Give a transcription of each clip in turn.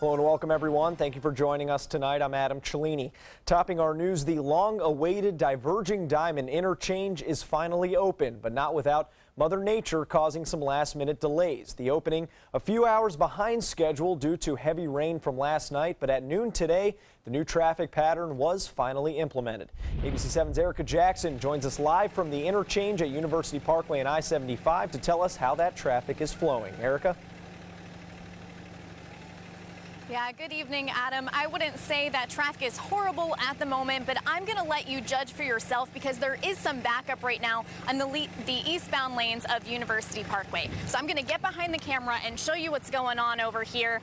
Hello and welcome everyone. Thank you for joining us tonight. I'm Adam Cellini. Topping our news, the long-awaited Diverging Diamond interchange is finally open, but not without Mother Nature causing some last-minute delays. The opening a few hours behind schedule due to heavy rain from last night, but at noon today, the new traffic pattern was finally implemented. ABC 7's Erica Jackson joins us live from the interchange at University Parkway and I-75 to tell us how that traffic is flowing. Erica? Yeah, good evening, Adam. I wouldn't say that traffic is horrible at the moment, but I'm going to let you judge for yourself because there is some backup right now on the eastbound lanes of University Parkway. So I'm going to get behind the camera and show you what's going on over here.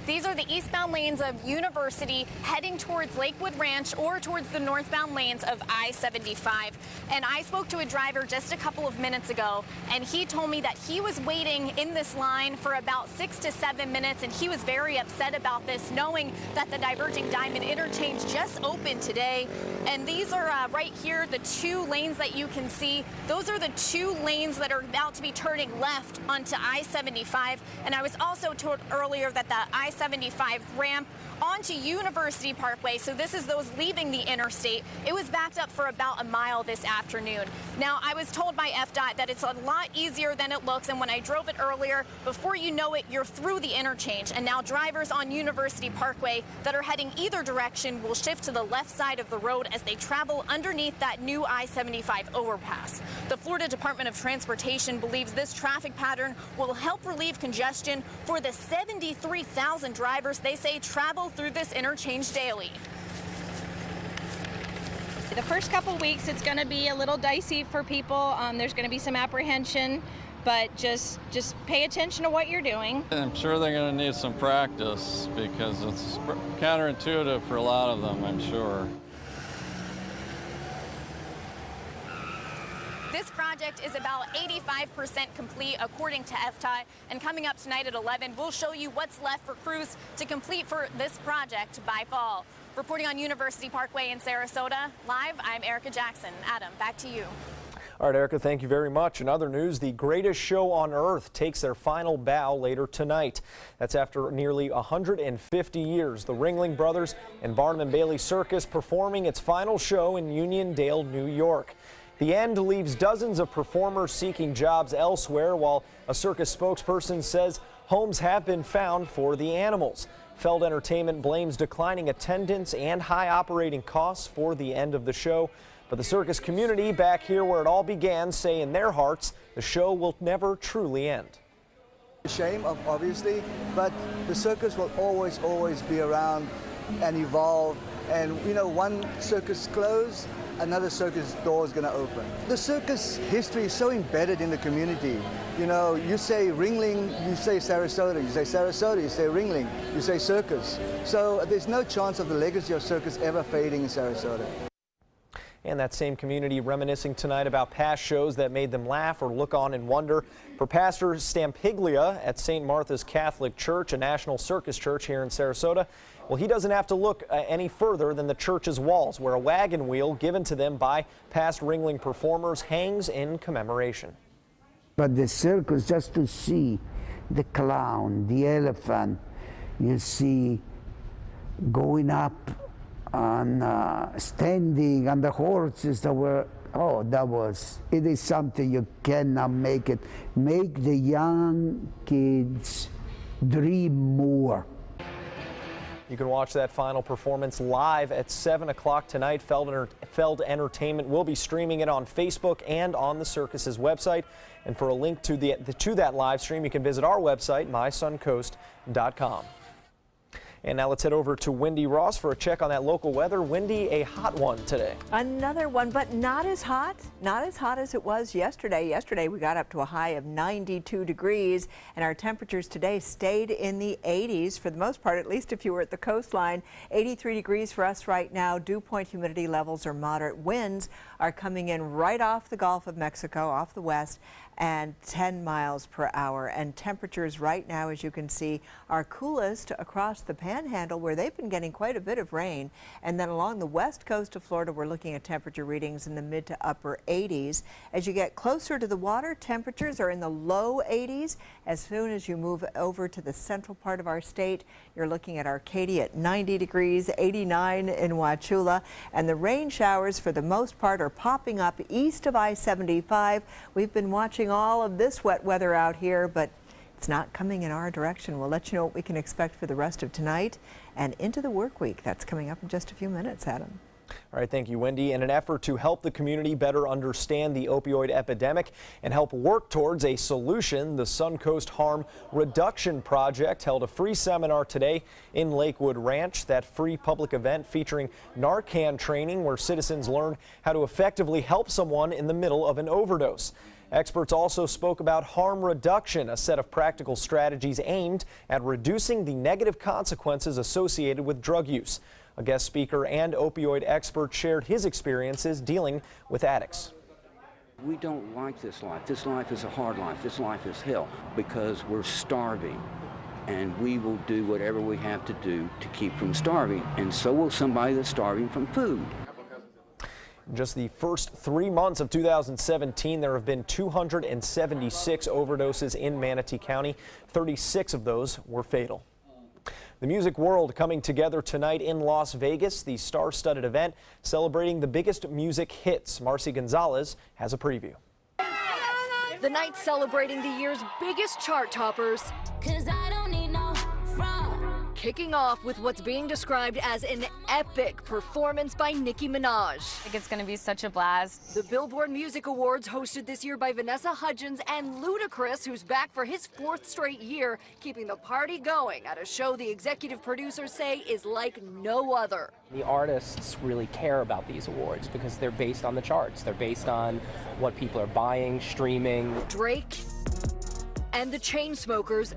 These are the eastbound lanes of University heading towards Lakewood Ranch or towards the northbound lanes of I-75. And I spoke to a driver just a couple of minutes ago, and he told me that he was waiting in this line for about 6 to 7 minutes, and he was very upset about this, knowing that the Diverging Diamond interchange just opened today. And these are right here, the two lanes that you can see. Those are the two lanes that are about to be turning left onto I-75. And I was also told earlier that the I-75 ramp onto University Parkway, so this is those leaving the interstate, it was backed up for about a mile this afternoon. Now, I was told by FDOT that it's a lot easier than it looks, and when I drove it earlier, before you know it, you're through the interchange. And now drivers on University Parkway that are heading either direction will shift to the left side of the road as they travel underneath that new I-75 overpass. The Florida Department of Transportation believes this traffic pattern will help relieve congestion for the 73,000 drivers they say travel through this interchange daily. The first couple weeks it's going to be a little dicey for people. There's going to be some apprehension, but just pay attention to what you're doing. I'm sure they're going to need some practice because it's counterintuitive for a lot of them, I'm sure. This project is about 85% complete according to FDOT, and coming up tonight at 11, we'll show you what's left for crews to complete for this project by fall. Reporting on University Parkway in Sarasota, live, I'm Erica Jackson. Adam, back to you. All right, Erica, thank you very much. In other news, the Greatest Show on Earth takes their final bow later tonight. That's after nearly 150 years. The Ringling Brothers and Barnum and Bailey Circus performing its final show in Uniondale, New York. The end leaves dozens of performers seeking jobs elsewhere, while a circus spokesperson says homes have been found for the animals. Feld Entertainment blames declining attendance and high operating costs for the end of the show. But the circus community back here where it all began say in their hearts the show will never truly end. Shame, obviously, but the circus will always be around and evolve. And, you know, one circus closed, another circus door is going to open. The circus history is so embedded in the community. You know, you say Ringling, you say Sarasota. You say Sarasota, you say Ringling, you say circus. So there's no chance of the legacy of circus ever fading in Sarasota. And that same community reminiscing tonight about past shows that made them laugh or look on and wonder. For Pastor Stampiglia at St. Martha's Catholic Church, a national circus church here in Sarasota, well, he doesn't have to look any further than the church's walls, where a wagon wheel given to them by past Ringling performers hangs in commemoration. But the circus, just to see the clown, the elephant, you see going up on standing on the horses that were, it is something you cannot make it. Make the young kids dream more. You can watch that final performance live at 7 o'clock tonight. Feld Entertainment will be streaming it on Facebook and on the circus's website. And for a link to that live stream, you can visit our website, mysuncoast.com. And now let's head over to Wendy Ross for a check on that local weather. Wendy, a hot one today. Another one, but not as hot as it was yesterday. Yesterday we got up to a high of 92 degrees, and our temperatures today stayed in the 80s for the most part, at least if you were at the coastline. 83 degrees for us right now. Dew point humidity levels are moderate. Winds are coming in right off the Gulf of Mexico, off the west, and 10 miles per hour. And temperatures right now, as you can see, are coolest across the Panhandle, where they've been getting quite a bit of rain. And then along the west coast of Florida, we're looking at temperature readings in the mid to upper 80s. As you get closer to the water, temperatures are in the low 80s. As soon as you move over to the central part of our state, you're looking at Arcadia at 90 degrees, 89 in Wauchula. And the rain showers, for the most part, are popping up east of I-75. We've been watching all of this wet weather out here, but it's not coming in our direction. We'll let you know what we can expect for the rest of tonight and into the work week. That's coming up in just a few minutes, Adam. All right, thank you, Wendy. In an effort to help the community better understand the opioid epidemic and help work towards a solution, the Suncoast Harm Reduction Project held a free seminar today in Lakewood Ranch. That free public event featuring Narcan training, where citizens learn how to effectively help someone in the middle of an overdose. Experts also spoke about harm reduction, a set of practical strategies aimed at reducing the negative consequences associated with drug use. A guest speaker and opioid expert shared his experiences dealing with addicts. We don't like this life. This life is a hard life. This life is hell because we're starving. And we will do whatever we have to do to keep from starving. And so will somebody that's starving from food. In just the first 3 months of 2017, there have been 276 overdoses in Manatee County. 36 of those were fatal. The music world coming together tonight in Las Vegas, the star-studded event celebrating the biggest music hits. Marcy Gonzalez has a preview. The night celebrating the year's biggest chart toppers. 'Cause I don't need no fraud. Kicking off with what's being described as an epic performance by Nicki Minaj. I think it's going to be such a blast. The Billboard Music Awards, hosted this year by Vanessa Hudgens and Ludacris, who's back for his 4th straight year, keeping the party going at a show the executive producers say is like no other. The artists really care about these awards because they're based on the charts. They're based on what people are buying, streaming. Drake and the Chainsmokers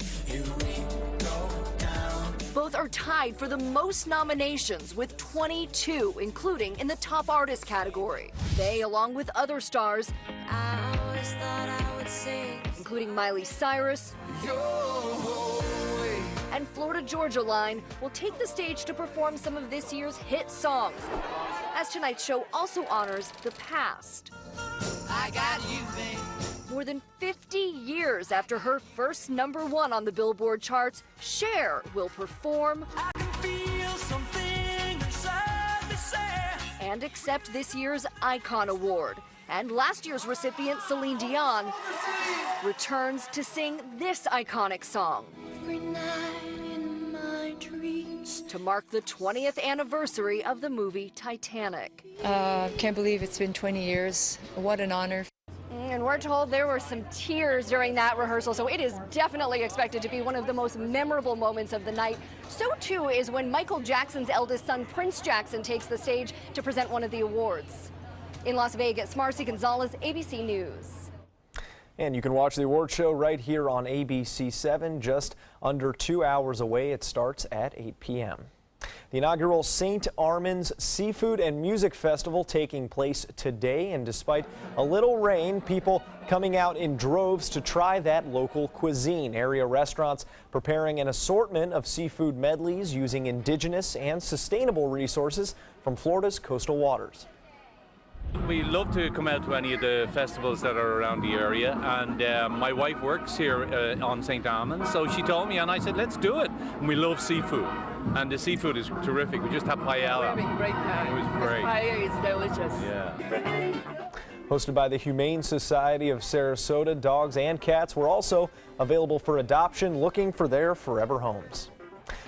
both are tied for the most nominations with 22, including in the top artist category. They, along with other stars, including Miley Cyrus and Florida Georgia Line, will take the stage to perform some of this year's hit songs, as tonight's show also honors the past. I got you, babe. More than 50 years after her first #1 on the Billboard charts, Cher will perform and accept this year's Icon Award. And last year's recipient, Celine Dion, returns to sing this iconic song every night in my dreams to mark the 20th anniversary of the movie Titanic. Can't believe it's been 20 years. What an honor. And we're told there were some tears during that rehearsal, so it is definitely expected to be one of the most memorable moments of the night. So too is when Michael Jackson's eldest son, Prince Jackson, takes the stage to present one of the awards. In Las Vegas, Marcy Gonzalez, ABC News. And you can watch the award show right here on ABC7, just under 2 hours away. It starts at 8 p.m. The inaugural St. Armand's Seafood and Music Festival taking place today, and despite a little rain, people coming out in droves to try that local cuisine. Area restaurants preparing an assortment of seafood medleys using indigenous and sustainable resources from Florida's coastal waters. We love to come out to any of the festivals that are around the area, and my wife works here on St. Armand's, so she told me, and I said, let's do it. And we love seafood, and the seafood is terrific. We just had paella. We're having great time. It was great. This paella is delicious. Yeah. Hosted by the Humane Society of Sarasota, dogs and cats were also available for adoption, looking for their forever homes.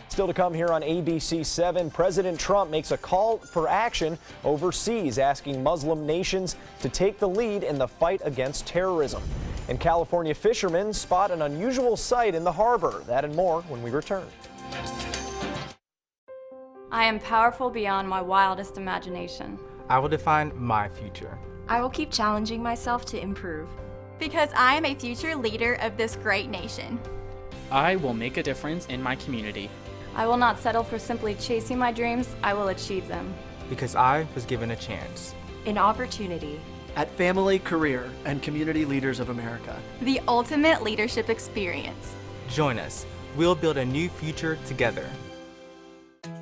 Still to come here on ABC7, President Trump makes a call for action overseas, asking Muslim nations to take the lead in the fight against terrorism. And California fishermen spot an unusual sight in the harbor. That and more when we return. I am powerful beyond my wildest imagination. I will define my future. I will keep challenging myself to improve. Because I am a future leader of this great nation. I will make a difference in my community. I will not settle for simply chasing my dreams. I will achieve them. Because I was given a chance. An opportunity. at Family, Career, and Community Leaders of America. The ultimate leadership experience. Join us. We'll build a new future together.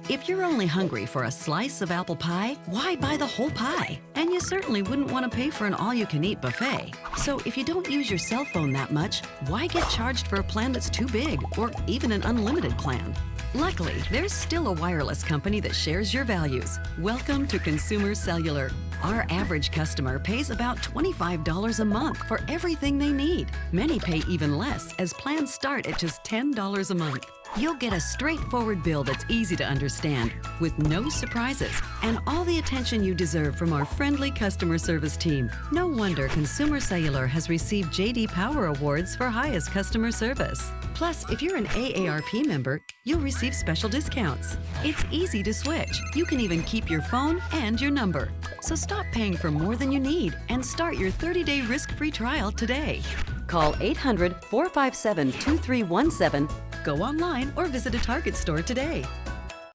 If you're only hungry for a slice of apple pie, why buy the whole pie? And you certainly wouldn't want to pay for an all-you-can-eat buffet. So if you don't use your cell phone that much, why get charged for a plan that's too big or even an unlimited plan? Luckily, there's still a wireless company that shares your values. Welcome to Consumer Cellular. Our average customer pays about $25 a month for everything they need. Many pay even less, as plans start at just $10 a month. You'll get a straightforward bill that's easy to understand, with no surprises, and all the attention you deserve from our friendly customer service team. No wonder Consumer Cellular has received J.D. Power Awards for highest customer service. Plus, if you're an AARP member, you'll receive special discounts. It's easy to switch. You can even keep your phone and your number. So stop paying for more than you need and start your 30-day risk-free trial today. Call 800-457-2317, go online, or visit a Target store today.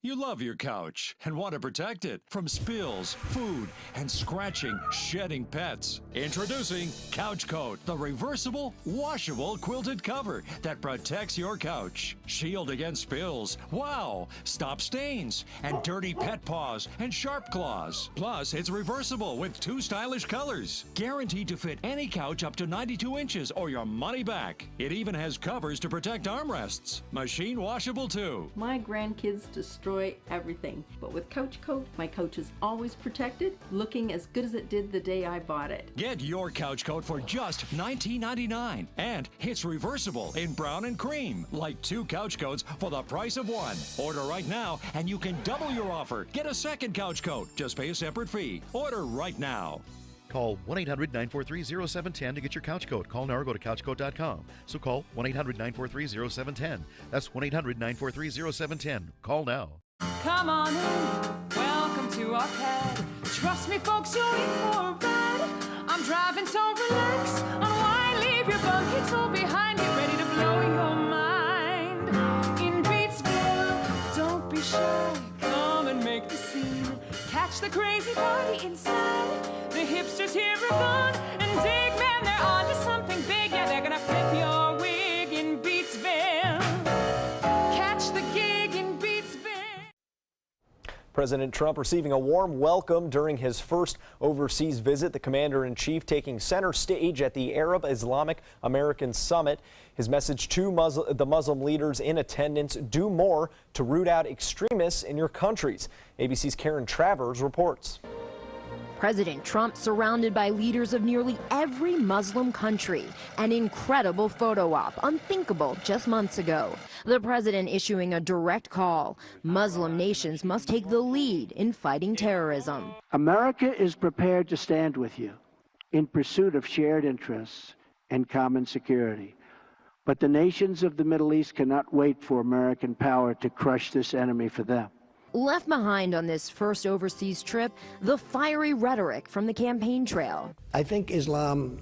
You love your couch and want to protect it from spills, food, and scratching, shedding pets. Introducing Couch Coat, the reversible, washable quilted cover that protects your couch. Shield against spills, wow, stop stains, and dirty pet paws and sharp claws. Plus, it's reversible with 2 stylish colors. Guaranteed to fit any couch up to 92 inches or your money back. It even has covers to protect armrests. Machine washable too. My grandkids destroy everything, but with Couch Coat, my couch is always protected, looking as good as it did the day I bought it. Get your Couch Coat for just $19.99, and it's reversible in brown and cream, like 2 couch coats for the price of 1. Order right now, and you can double your offer. Get a second Couch Coat. Just pay a separate fee. Order right now. Call 1-800-943-0710 to get your Couch Coat. Call now or go to couchcoat.com. So call 1-800-943-0710. That's 1-800-943-0710. Call now. Come on in, welcome to our pad. Trust me, folks, you're in for a ride. I'm driving, so relax. Unwind, leave your buckets all behind. Get ready to blow your mind. In Beatsville, don't be shy. Come and make the scene. Catch the crazy party inside. The hipsters here are gone and dig, man, they're on to something big. Yeah, they're gonna flip your wig in Beatsville. Catch the gig in Beatsville. President Trump receiving a warm welcome during his first overseas visit. The commander-in-chief taking center stage at the Arab Islamic American Summit. His message to the Muslim leaders in attendance: do more to root out extremists in your countries. ABC's Karen Travers reports. President Trump surrounded by leaders of nearly every Muslim country. An incredible photo op, unthinkable just months ago. The president issuing a direct call. Muslim nations must take the lead in fighting terrorism. America is prepared to stand with you in pursuit of shared interests and common security. But the nations of the Middle East cannot wait for American power to crush this enemy for them. Left behind on this first overseas trip, the fiery rhetoric from the campaign trail. I think Islam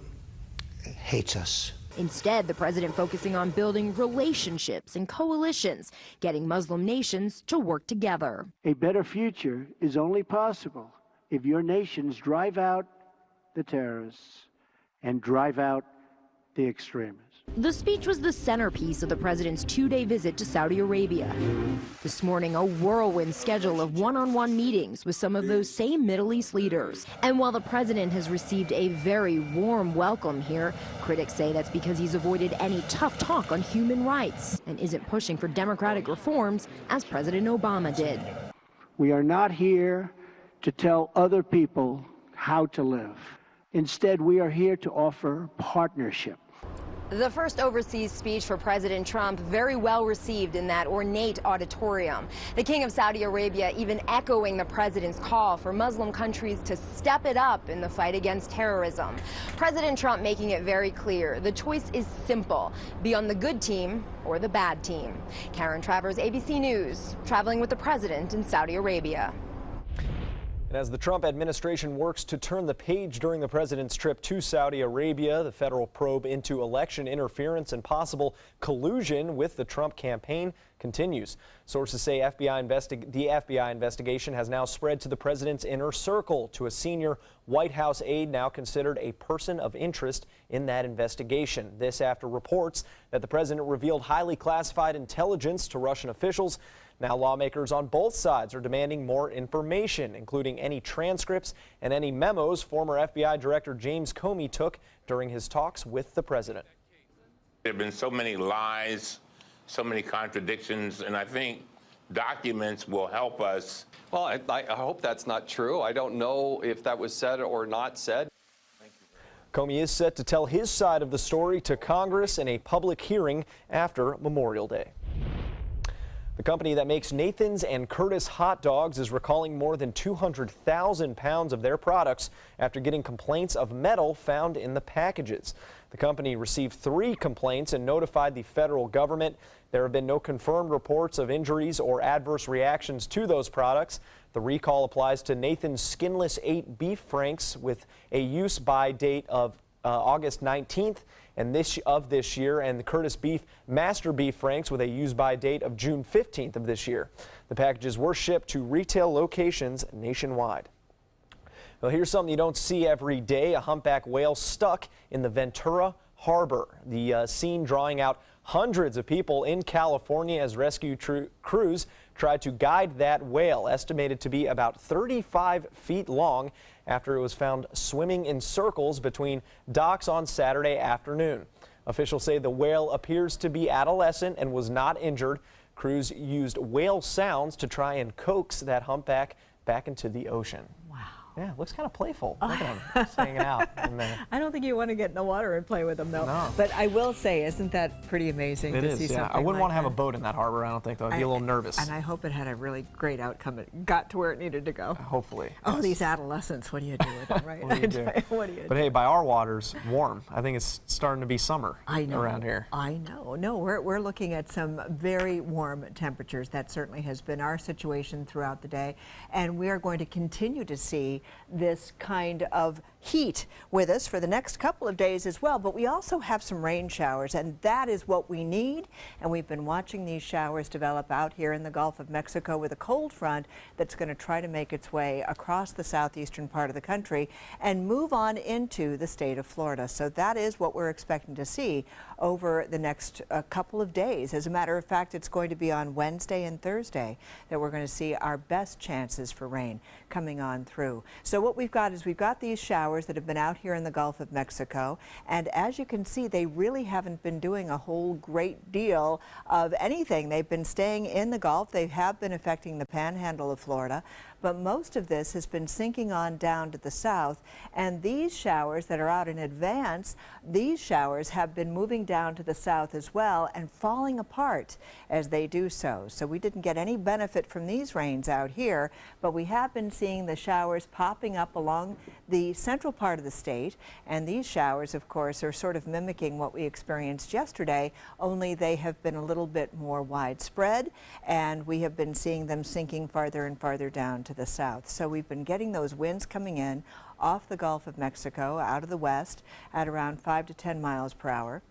hates us. Instead, the president focusing on building relationships and coalitions, getting Muslim nations to work together. A better future is only possible if your nations drive out the terrorists and drive out the extremists. The speech was the centerpiece of the president's 2-day visit to Saudi Arabia. This morning, a whirlwind schedule of one-on-one meetings with some of those same Middle East leaders. And while the president has received a very warm welcome here, critics say that's because he's avoided any tough talk on human rights and isn't pushing for democratic reforms as President Obama did. We are not here to tell other people how to live. Instead, we are here to offer partnership. The first overseas speech for President Trump very well received in that ornate auditorium. The King of Saudi Arabia even echoing the president's call for Muslim countries to step it up in the fight against terrorism. President Trump making it very clear the choice is simple: be on the good team or the bad team. Karen Travers, ABC News, traveling with the president in Saudi Arabia. And as the Trump administration works to turn the page during the president's trip to Saudi Arabia, the federal probe into election interference and possible collusion with the Trump campaign continues. Sources say the FBI investigation has now spread to the president's inner circle, to a senior White House aide now considered a person of interest in that investigation. This after reports that the president revealed highly classified intelligence to Russian officials. Now lawmakers on both sides are demanding more information, including any transcripts and any memos former FBI Director James Comey took during his talks with the president. There have been so many lies, so many contradictions, and I think documents will help us. Well, I hope that's not true. I don't know if that was said or not said. Comey is set to tell his side of the story to Congress in a public hearing after Memorial Day. The company that makes Nathan's and Curtis hot dogs is recalling more than 200,000 pounds of their products after getting complaints of metal found in the packages. The company received 3 complaints and notified the federal government. There have been no confirmed reports of injuries or adverse reactions to those products. The recall applies to Nathan's Skinless 8 beef franks with a use-by date of August 19th and this year, and the Curtis Beef Master Beef Franks with a use-by date of June 15th of this year. The packages were shipped to retail locations nationwide. Well, here's something you don't see every day: a humpback whale stuck in the Ventura Harbor. The scene drawing out hundreds of people in California as rescue crews tried to guide that whale, estimated to be about 35 feet long, after it was found swimming in circles between docks on Saturday afternoon. Officials say the whale appears to be adolescent and was not injured. Crews used whale sounds to try and coax that humpback back into the ocean. Wow. Yeah, it looks kind of playful. Look at him just hanging out in there. I don't think you want to get in the water and play with them, though. No. But I will say, isn't that pretty amazing to see something I wouldn't want to have that? a boat in that harbor, I don't think, though. I'd be a little nervous. And I hope it had a really great outcome. It got to where it needed to go. Hopefully. Oh, these adolescents, what do you do with them, right? What do you do? What do you But do? hey, by our waters, warm. I think it's starting to be summer around here. I know. No, we're looking at some very warm temperatures. That certainly has been our situation throughout the day. And we are going to continue to see this kind of heat with us for the next couple of days as well, but we also have some rain showers, and that is what we need. And we've been watching these showers develop out here in the Gulf of Mexico with a cold front that's going to try to make its way across the southeastern part of the country and move on into the state of Florida. So that is what we're expecting to see over the next couple of days. As a matter of fact, it's going to be on Wednesday and Thursday that we're going to see our best chances for rain coming on through. So what we've got is we've got these showers that have been out here in the Gulf of Mexico, and as you can see, they really haven't been doing a whole great deal of anything. They've been staying in the Gulf. They have been affecting the panhandle of Florida, but most of this has been sinking on down to the south, and these showers that are out in advance, these showers have been moving down to the south as well and falling apart as they do so. So we didn't get any benefit from these rains out here, but we have been seeing the showers popping up along the central part of the state, and these showers, of course, are sort of mimicking what we experienced yesterday, only they have been a little bit more widespread, and we have been seeing them sinking farther and farther down to the south. So we've been getting those winds coming in off the Gulf of Mexico out of the west at around 5 to 10 miles per hour.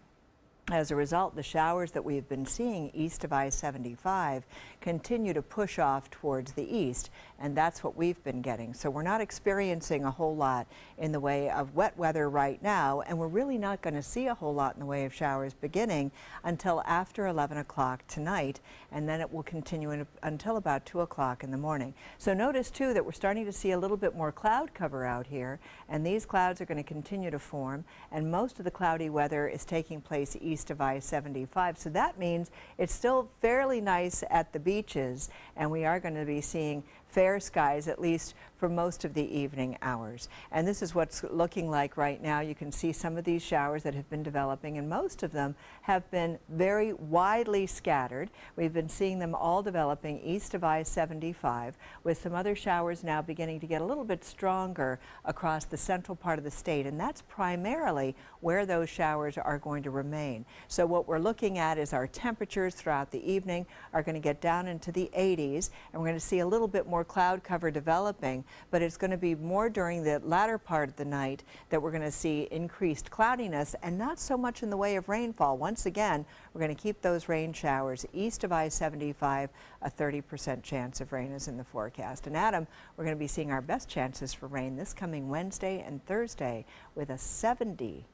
As a result, the showers that we've been seeing east of I-75 continue to push off towards the east, and that's what we've been getting. So we're not experiencing a whole lot in the way of wet weather right now, and we're really not going to see a whole lot in the way of showers beginning until after 11 o'clock tonight, and then it will continue until about 2 o'clock in the morning. So notice, too, that we're starting to see a little bit more cloud cover out here, and these clouds are going to continue to form, and most of the cloudy weather is taking place east of I-75. So that means it's still fairly nice at the beaches, and we are going to be seeing fair skies, at least for most of the evening hours. And this is what's looking like right now. You can see some of these showers that have been developing, and most of them have been very widely scattered. We've been seeing them all developing east of I-75, with some other showers now beginning to get a little bit stronger across the central part of the state, and that's primarily where those showers are going to remain. So what we're looking at is our temperatures throughout the evening are going to get down into the 80s, and we're going to see a little bit more more cloud cover developing, but it's going to be more during the latter part of the night that we're going to see increased cloudiness and not so much in the way of rainfall. Once again, we're going to keep those rain showers east of I-75. A 30% chance of rain is in the forecast. And Adam, we're going to be seeing our best chances for rain this coming Wednesday and Thursday with a 70%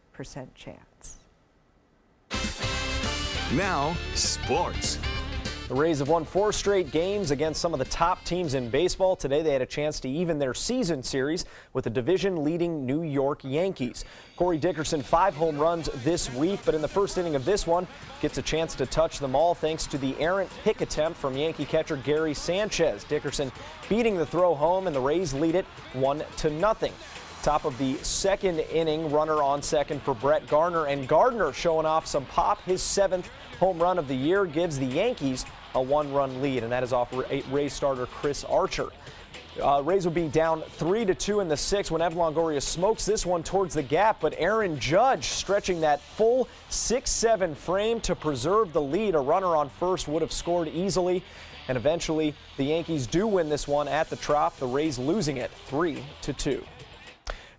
chance. Now, sports. The Rays have won 4 straight games against some of the top teams in baseball. Today they had a chance to even their season series with the division-leading New York Yankees. Corey Dickerson 5 home runs this week, but in the first inning of this one gets a chance to touch them all thanks to the errant pick attempt from Yankee catcher Gary Sanchez. Dickerson beating the throw home, and the Rays lead it 1-0. Top of the second inning, runner on second for Brett Gardner, and Gardner showing off some pop. His 7th home run of the year gives the Yankees a 1-run lead, and that is off Rays starter Chris Archer. Rays will be down 3-2 in the 6th when Evan Longoria smokes this one towards the gap, but Aaron Judge stretching that full 6-7 frame to preserve the lead. A runner on first would have scored easily, and eventually the Yankees do win this one at the Trop, the Rays losing it 3-2.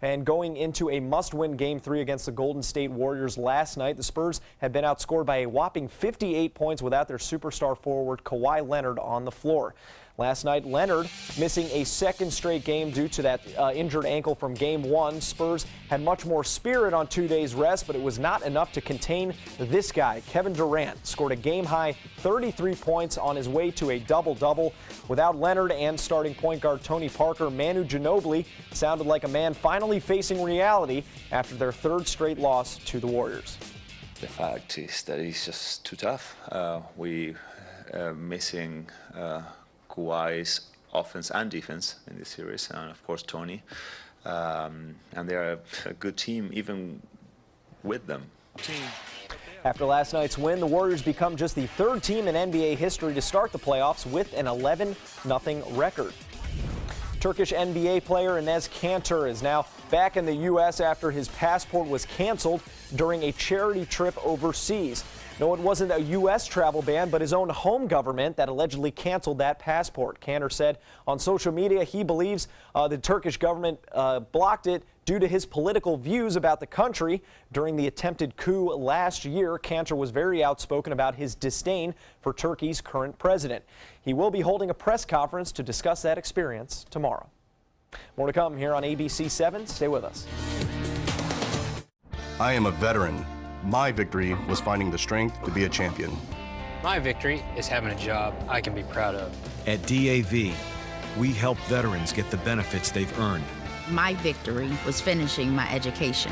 And going into a must-win Game 3 against the Golden State Warriors last night, the Spurs had been outscored by a whopping 58 points without their superstar forward Kawhi Leonard on the floor. Last night, Leonard missing a second straight game due to that injured ankle from Game 1. Spurs had much more spirit on 2 days rest, but it was not enough to contain this guy. Kevin Durant scored a game-high 33 points on his way to a double-double. Without Leonard and starting point guard Tony Parker, Manu Ginobili sounded like a man finally facing reality after their 3rd straight loss to the Warriors. The fact is that it's just too tough. We missing Kawhi's offense and defense in this series, and of course Tony, and they're a good team even with them. After last night's win, the Warriors become just the 3rd team in NBA history to start the playoffs with an 11-0 record. Turkish NBA player Enes Kanter is now back in the U.S. after his passport was canceled during a charity trip overseas. No, it wasn't a U.S. travel ban, but his own home government that allegedly canceled that passport. Kanter said on social media he believes the Turkish government blocked it due to his political views about the country. During the attempted coup last year, Kanter was very outspoken about his disdain for Turkey's current president. He will be holding a press conference to discuss that experience tomorrow. More to come here on ABC 7. Stay with us. I am a veteran. My victory was finding the strength to be a champion. My victory is having a job I can be proud of. At DAV, we help veterans get the benefits they've earned. My victory was finishing my education.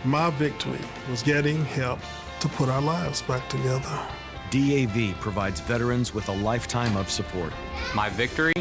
My victory was getting help to put our lives back together. DAV provides veterans with a lifetime of support. My victory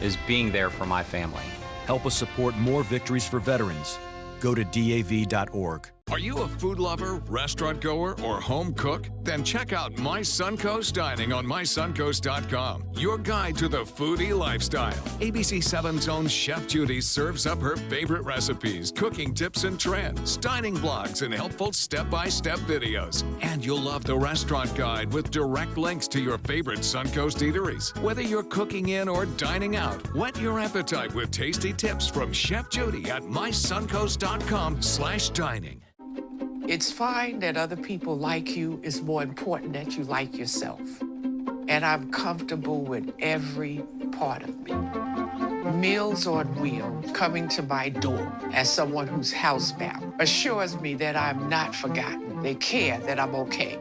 is being there for my family. Help us support more victories for veterans. Go to DAV.org. Are you a food lover, restaurant goer, or home cook? Then check out My Suncoast Dining on MySuncoast.com, your guide to the foodie lifestyle. ABC 7's own Chef Judy serves up her favorite recipes, cooking tips and trends, dining blogs, and helpful step-by-step videos. And you'll love the restaurant guide with direct links to your favorite Suncoast eateries. Whether you're cooking in or dining out, whet your appetite with tasty tips from Chef Judy at MySuncoast.com/dining. It's fine that other people like you. It's more important that you like yourself. And I'm comfortable with every part of me. Meals on Wheels coming to my door as someone who's housebound assures me that I'm not forgotten. They care that I'm okay.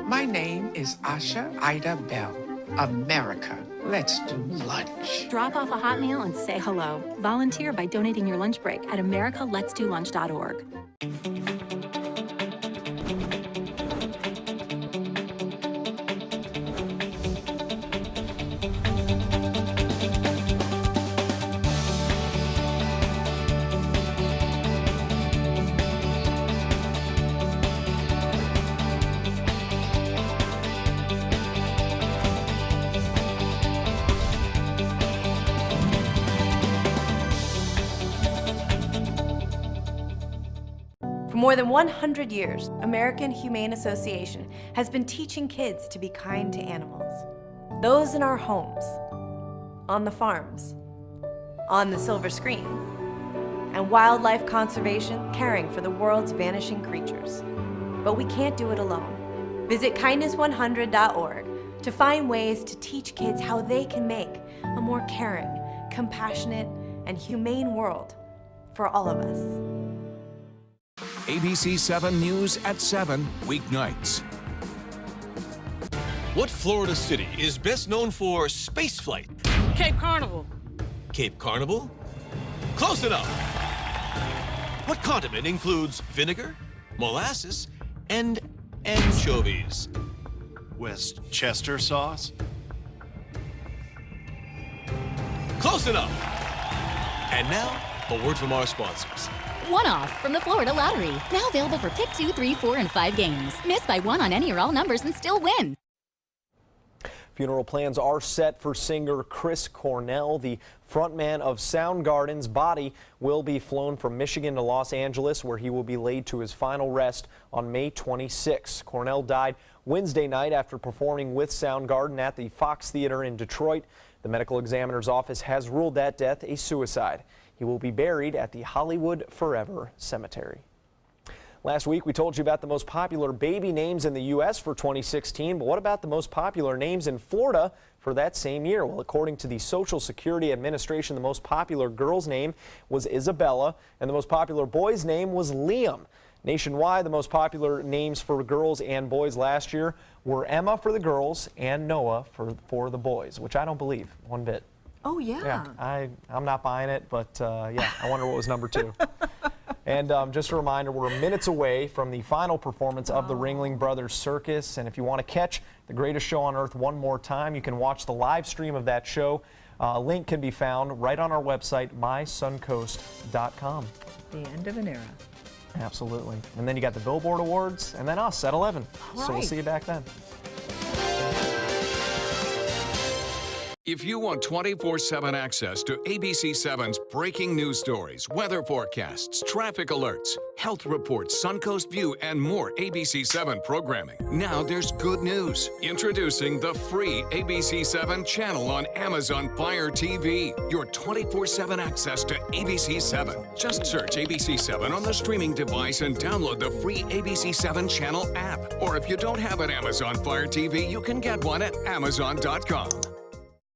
My name is Asha Ida Bell. America, let's do lunch. Drop off a hot meal and say hello. Volunteer by donating your lunch break at americaletsdolunch.org. For more than 100 years, American Humane Association has been teaching kids to be kind to animals. Those in our homes, on the farms, on the silver screen, and wildlife conservation caring for the world's vanishing creatures. But we can't do it alone. Visit kindness100.org to find ways to teach kids how they can make a more caring, compassionate, and humane world for all of us. ABC 7 News at 7, weeknights. What Florida city is best known for spaceflight? Cape Carnival. Cape Carnival? Close enough. What condiment includes vinegar, molasses, and anchovies? Westchester sauce? Close enough. And now, a word from our sponsors. One-off from the Florida Lottery. Now available for pick 2, 3, 4, and 5 games. Miss by one on any or all numbers and still win. Funeral plans are set for singer Chris Cornell. The frontman of Soundgarden's body will be flown from Michigan to Los Angeles, where he will be laid to his final rest on May 26. Cornell died Wednesday night after performing with Soundgarden at the Fox Theater in Detroit. The medical examiner's office has ruled that death a suicide. He will be buried at the Hollywood Forever Cemetery. Last week, we told you about the most popular baby names in the U.S. for 2016, but what about the most popular names in Florida for that same year? Well, according to the Social Security Administration, the most popular girl's name was Isabella, and the most popular boy's name was Liam. Nationwide, the most popular names for girls and boys last year were Emma for the girls and Noah for the boys, which I don't believe one bit. Oh, yeah. I'm not buying it, but yeah, I wonder what was number 2. And just a reminder, we're minutes away from the final performance of the Ringling Brothers Circus. And if you want to catch the greatest show on earth one more time, you can watch the live stream of that show. A link can be found right on our website, mysuncoast.com. The end of an era. Absolutely. And then you got the Billboard Awards and then us at 11. So we'll see you back then. If you want 24/7 access to ABC 7's breaking news stories, weather forecasts, traffic alerts, health reports, Suncoast View, and more ABC 7 programming, now there's good news. Introducing the free ABC 7 channel on Amazon Fire TV. Your 24/7 access to ABC 7. Just search ABC 7 on the streaming device and download the free ABC 7 channel app. Or if you don't have an Amazon Fire TV, you can get one at Amazon.com.